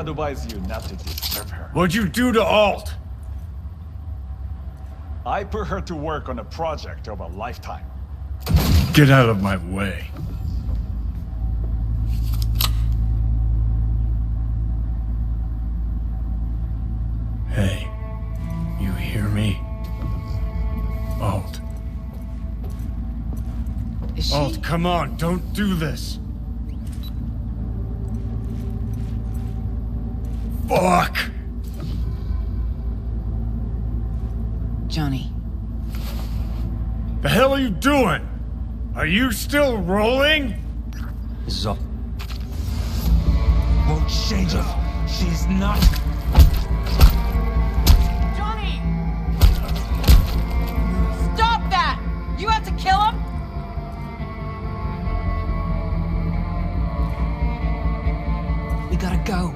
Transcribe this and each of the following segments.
advise you not to disturb her. What'd you do to Alt? I put her to work on a project of a lifetime. Get out of my way. Hey, you hear me? Alt. Is she... Alt, come on, don't do this. Fuck! Johnny. The hell are you doing? Are you still rolling? This is all. Won't change it. She's not. Johnny! Stop that! You have to kill him? We gotta go.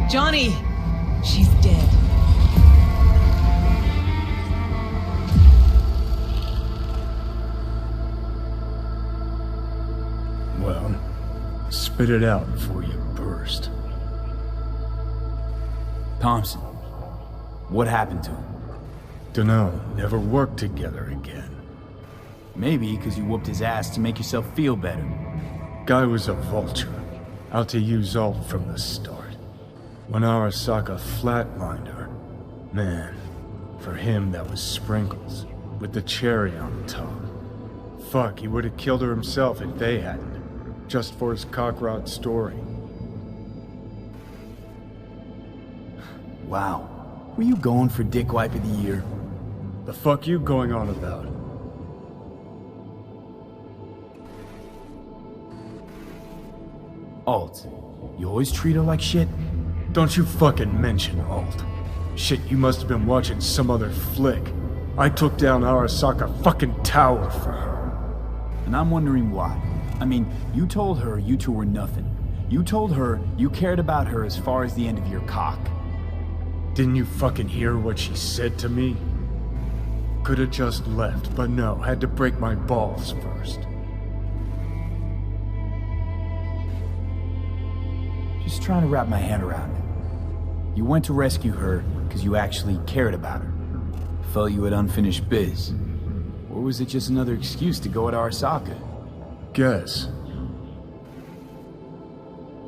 Johnny! She's dead. Well, spit it out before you burst. Thompson. What happened to him? Dunno, never worked together again. Maybe because you whooped his ass to make yourself feel better. Guy was a vulture, out to use Alt from the start. When Arasaka flatlined her, man, for him that was sprinkles, with the cherry on top. Fuck, he would have killed her himself if they hadn't, just for his cockrot story. Wow. Were you going for Dick Wipe of the Year? The fuck you going on about? Alt, you always treat her like shit? Don't you fucking mention Alt. Shit, you must have been watching some other flick. I took down Arasaka fucking tower for her. And I'm wondering why. I mean, you told her you two were nothing. You told her you cared about her as far as the end of your cock. Didn't you fucking hear what she said to me? Could've just left, but no, had to break my balls first. Just trying to wrap my head around it. You went to rescue her because you actually cared about her. Felt you had unfinished biz. Or was it just another excuse to go at Arasaka? Guess.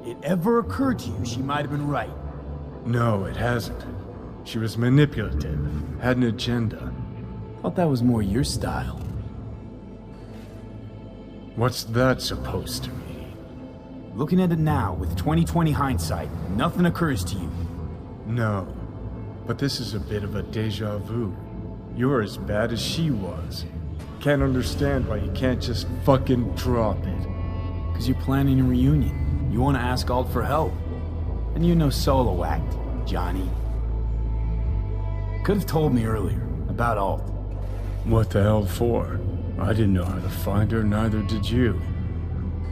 It ever occurred to you she might have been right? No, it hasn't. She was manipulative, had an agenda. Thought that was more your style. What's that supposed to mean? Looking at it now, with 20/20 hindsight, nothing occurs to you. No, but this is a bit of a deja vu. You're as bad as she was. Can't understand why you can't just fucking drop it. Because you're planning a reunion. You want to ask Alt for help. And you're no solo act, Johnny. Could have told me earlier, about Alt. What the hell for? I didn't know how to find her, neither did you.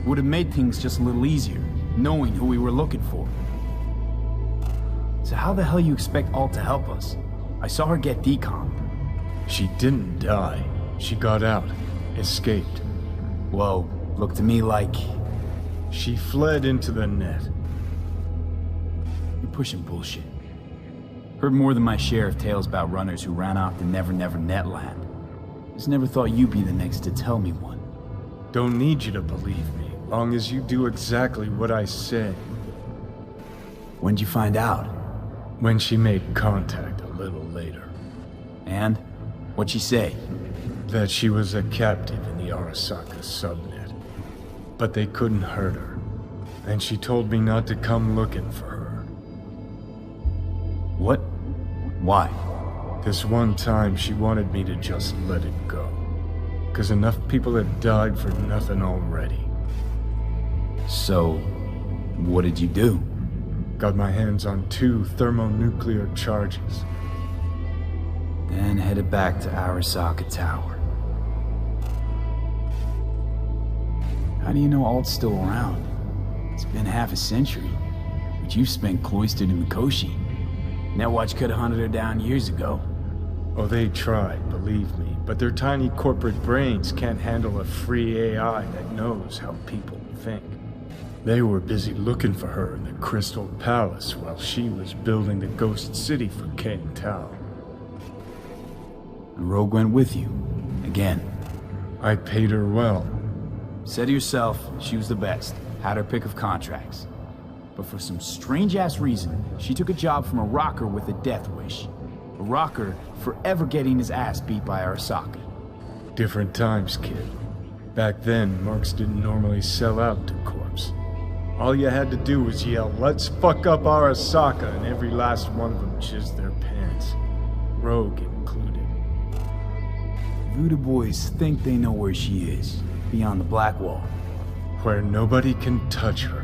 Would have made things just a little easier, knowing who we were looking for. So how the hell you expect Alt to help us? I saw her get decommed. She didn't die. She got out. Escaped. Whoa, looked to me like... She fled into the net. You're pushing bullshit. Heard more than my share of tales about runners who ran off to Never Never Netland. Just never thought you'd be the next to tell me one. Don't need you to believe me, long as you do exactly what I said. When'd you find out? When she made contact a little later. And? What'd she say? That she was a captive in the Arasaka subnet. But they couldn't hurt her. And she told me not to come looking for her. What? Why? This one time she wanted me to just let it go. 'Cause enough people had died for nothing already. So, what did you do? Got my hands on 2 thermonuclear charges. Then headed back to Arasaka Tower. How do you know Alt's still around? It's been half a century, but you've spent cloistered in Mikoshi. Netwatch could have hunted her down years ago. Oh, they tried, believe me, but their tiny corporate brains can't handle a free AI that knows how people think. They were busy looking for her in the Crystal Palace while she was building the Ghost City for King Tao. And Rogue went with you. Again. I paid her well. Said herself, she was the best. Had her pick of contracts. But for some strange-ass reason, she took a job from a rocker with a death wish. A rocker forever getting his ass beat by Arasaka. Different times, kid. Back then, mercs didn't normally sell out to corpse. All you had to do was yell, "Let's fuck up Arasaka," and every last one of them jizzed their pants. Rogue included. Voodoo boys think they know where she is, beyond the Black Wall. Where nobody can touch her.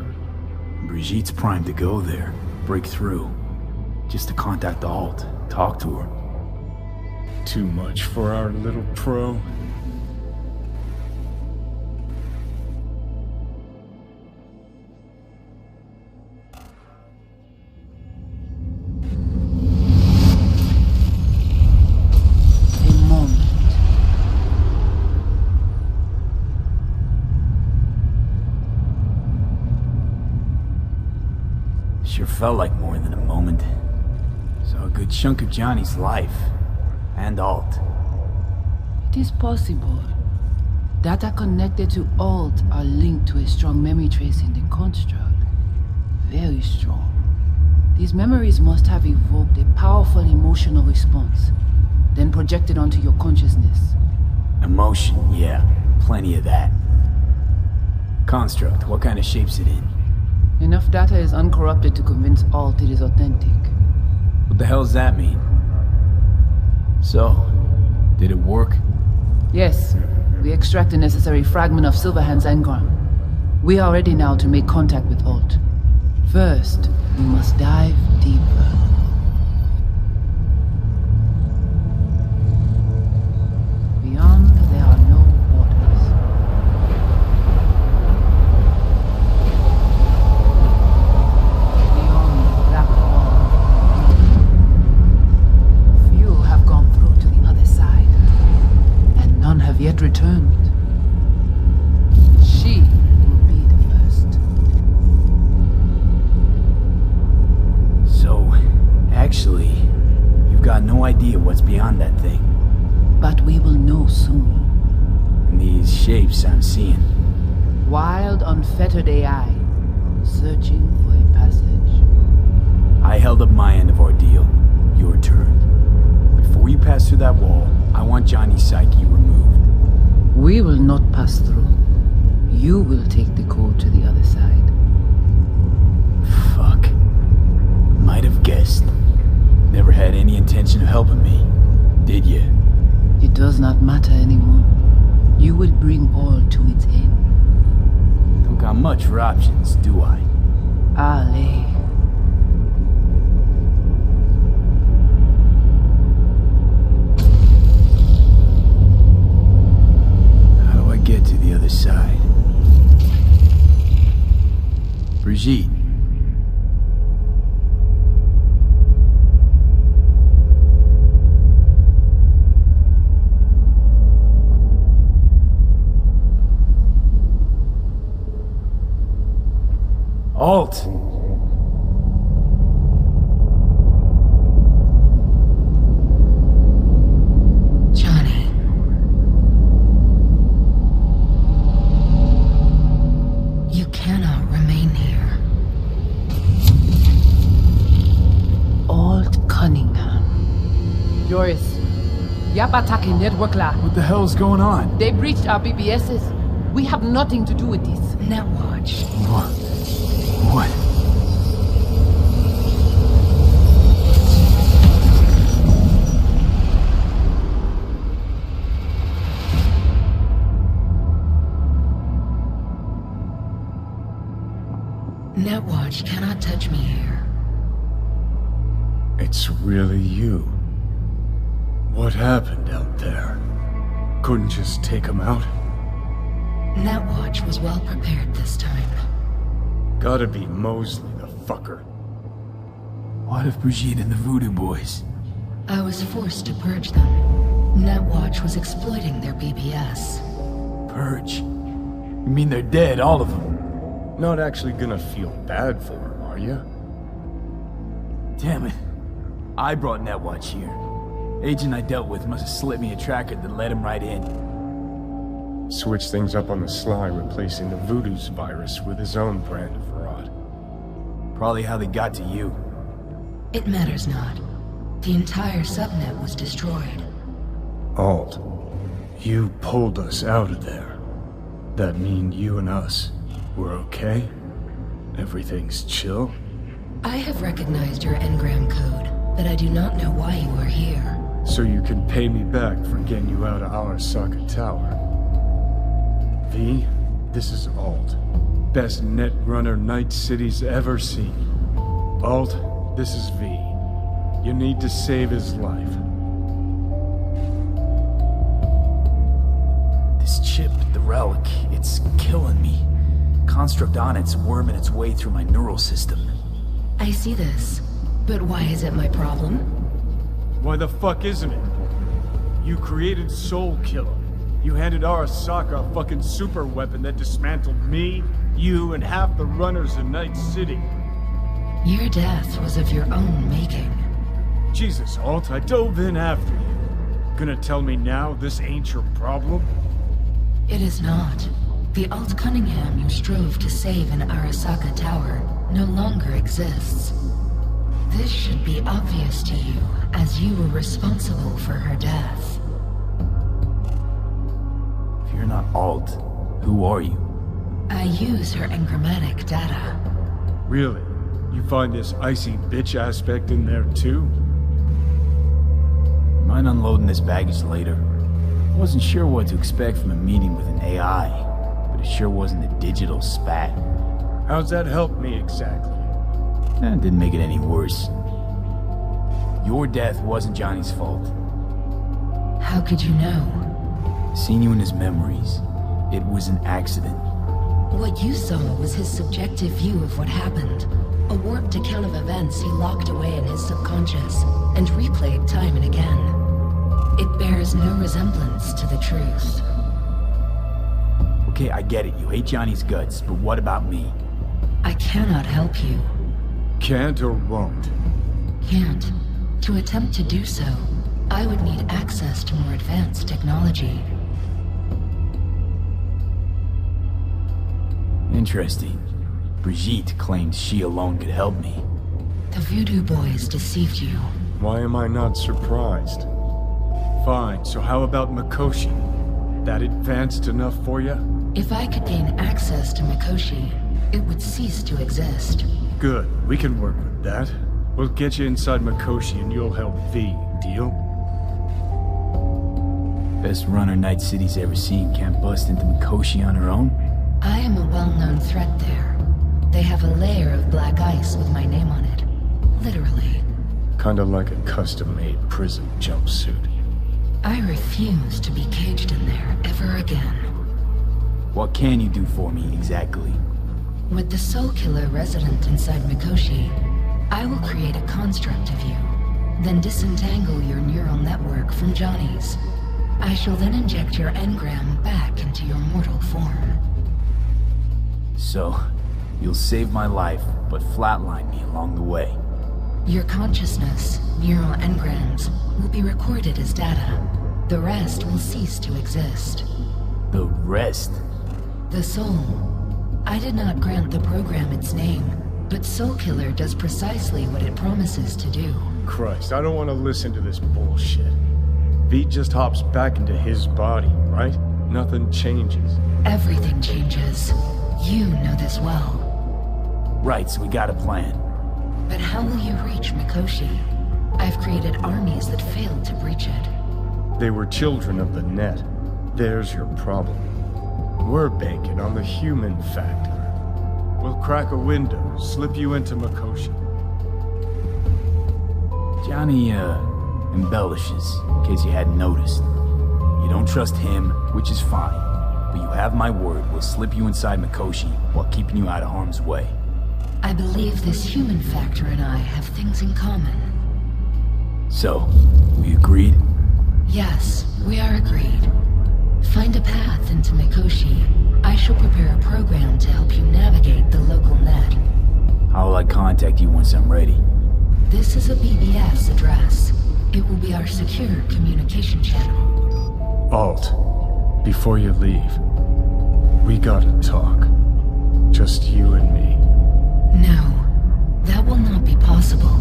Brigitte's primed to go there, break through. Just to contact the Alt, talk to her. Too much for our little pro. Sure felt like more than a moment. Saw a good chunk of Johnny's life. And Alt. It is possible. Data connected to Alt are linked to a strong memory trace in the construct. Very strong. These memories must have evoked a powerful emotional response, then projected onto your consciousness. Emotion, yeah. Plenty of that. Construct, what kind of shape's it in? Enough data is uncorrupted to convince Alt it is authentic. What the hell does that mean? So, did it work? Yes, we extract the necessary fragment of Silverhand's engram. We are ready now to make contact with Alt. First, we must dive deeper. Beyond, there are no waters. Beyond the black wall. Few have gone through to the other side, and none have yet returned. She will be the first. So, actually, you've got no idea what's beyond that thing. But we will know soon. And these shapes I'm seeing. Wild, unfettered AI, searching for a passage. I held up my end of our deal. Your turn. Before you pass through that wall, I want Johnny's psyche removed. We will not pass through. You will take the code to the other side. Fuck. Might have guessed. Never had any intention of helping me, did you? It does not matter anymore. You will bring all to its end. Don't got much for options, do I? Ale. How do I get to the other side? Brigitte. Alt! Johnny. You cannot remain here. Alt Cunningham. Joris. Yapataki network la. What the hell's going on? They breached our BBSs. We have nothing to do with this. Netwatch. What? Netwatch cannot touch me here. It's really you. What happened out there? Couldn't just take him out? Netwatch was well prepared this time. Gotta be Mosley, the fucker. What if Brigitte and the Voodoo Boys? I was forced to purge them. Netwatch was exploiting their BBS. Purge? You mean they're dead, all of them? Not actually gonna feel bad for him, are you? Damn it. I brought Netwatch here. Agent I dealt with must have slipped me a tracker that led him right in. Switch things up on the sly, replacing the Voodoo's virus with his own brand of rot. Probably how they got to you. It matters not. The entire subnet was destroyed. Alt, you pulled us out of there. That mean you and us, we're okay? Everything's chill? I have recognized your engram code, but I do not know why you are here. So you can pay me back for getting you out of Arasaka Tower. V, this is Alt. Best netrunner Night City's ever seen. Alt, this is V. You need to save his life. This chip, the relic, it's killing me. Construct on it's worming its way through my neural system. I see this, but why is it my problem? Why the fuck isn't it? You created Soul Killer. You handed Arasaka a fucking super weapon that dismantled me, you, and half the runners in Night City. Your death was of your own making. Jesus, Alt, I dove in after you. Gonna tell me now this ain't your problem? It is not. The Alt Cunningham you strove to save in Arasaka Tower no longer exists. This should be obvious to you, as you were responsible for her death. If you're not Alt, who are you? I use her engrammatic data. Really? You find this icy bitch aspect in there too? Mind unloading this baggage later? I wasn't sure what to expect from a meeting with an AI, but it sure wasn't a digital spat. How's that help me exactly? That didn't make it any worse. Your death wasn't Johnny's fault. How could you know? Seen you in his memories. It was an accident. What you saw was his subjective view of what happened. A warped account of events he locked away in his subconscious and replayed time and again. It bears no resemblance to the truth. Okay, I get it. You hate Johnny's guts, but what about me? I cannot help you. Can't or won't? Can't. To attempt to do so, I would need access to more advanced technology. Interesting. Brigitte claims she alone could help me. The Voodoo Boys deceived you. Why am I not surprised? Fine, so how about Mikoshi? That advanced enough for you? If I could gain access to Mikoshi, it would cease to exist. Good, we can work with that. We'll get you inside Mikoshi and you'll help V, deal? Best runner Night City's ever seen can't bust into Mikoshi on her own? I am a well-known threat there. They have a layer of black ice with my name on it. Literally. Kinda like a custom-made prison jumpsuit. I refuse to be caged in there ever again. What can you do for me, exactly? With the Soul Killer resident inside Mikoshi, I will create a construct of you, then disentangle your neural network from Johnny's. I shall then inject your engram back into your mortal form. So, you'll save my life, but flatline me along the way. Your consciousness, neural engrams, will be recorded as data. The rest will cease to exist. The rest? The soul. I did not grant the program its name, but Soul Killer does precisely what it promises to do. Christ, I don't want to listen to this bullshit. V just hops back into his body, right? Nothing changes. Everything changes. You know this well. Right, so we got a plan. But how will you reach Mikoshi? I've created armies that failed to breach it. They were children of the net. There's your problem. We're banking on the human factor. We'll crack a window, slip you into Mikoshi. Johnny, embellishes, in case you hadn't noticed. You don't trust him, which is fine. But you have my word, we'll slip you inside Mikoshi while keeping you out of harm's way. I believe this human factor and I have things in common. So, we agreed? Yes, we are agreed. Find a path into Mikoshi. I shall prepare a program to help you navigate the local net. How will I contact you once I'm ready? This is a BBS address. It will be our secure communication channel. Alt, before you leave, we gotta talk. Just you and me. No, that will not be possible.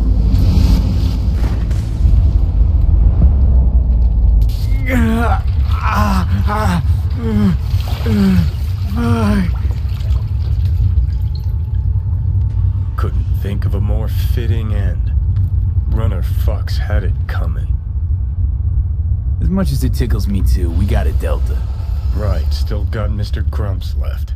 Couldn't think of a more fitting end. Runner fucks had it coming. As much as it tickles me too, we got a Delta. Right, still got Mr. Grumps left.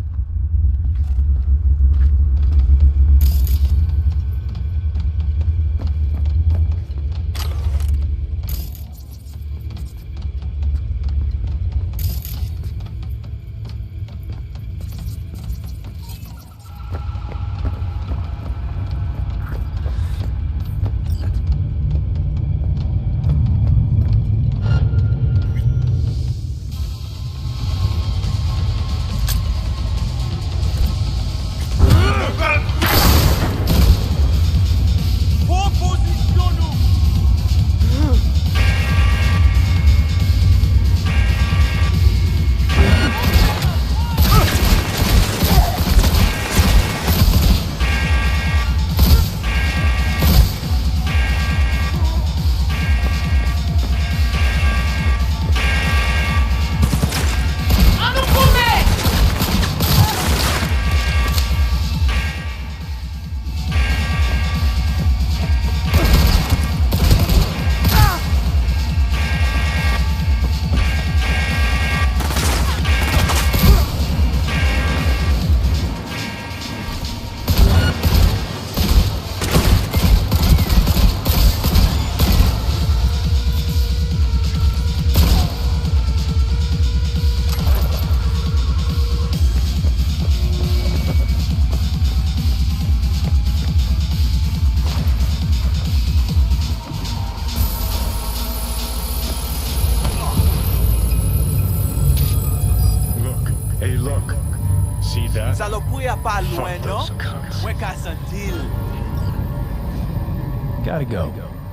Gotta go.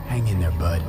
Hang in there, bud.